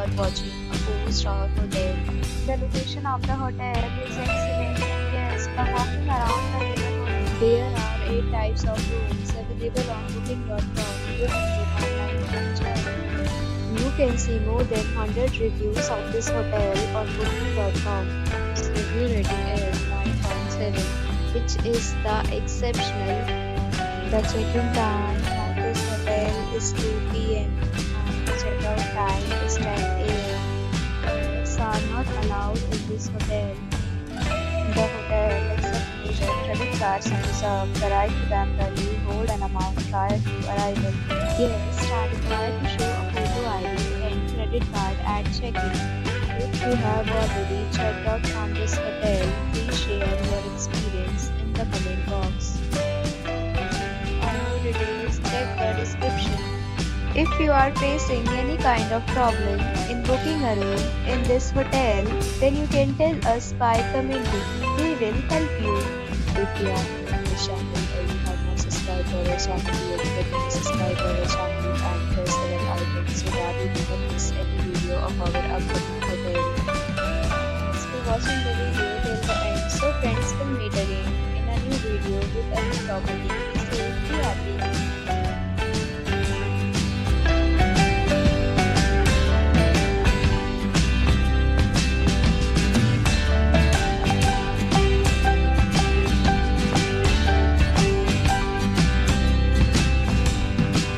are watching a 4-star hotel. The location of the hotel is excellent and guests are walking around the neighborhood. There are 8 types of rooms available on booking.com. You can book online and enjoy. You can see more than 100 reviews of this hotel on booking.com. Its review rating is 9.7, which is the exceptional. The check-in time of this hotel is 2 p.m. and the check-out time is 10 a.m. Pets are not allowed in this hotel. The hotel accepts major credit cards and reserves the right to temporarily hold an amount prior to arrival. Guests are required to show a photo ID and credit card at check-in. If you have already checked out from this hotel, please share your experience in the comment box. For more details, check the description. If you are facing any kind of problem in booking a room in this hotel, then you can tell us by commenting. We will help you. If you are new to this channel or you have not subscribed to our channel yet, then please subscribe to our channel and press the bell icon so that you do not miss any video of our upcoming hotel. Thanks for watching the video till the end. So friends, will meet again in a new video with a new property. Stay happy.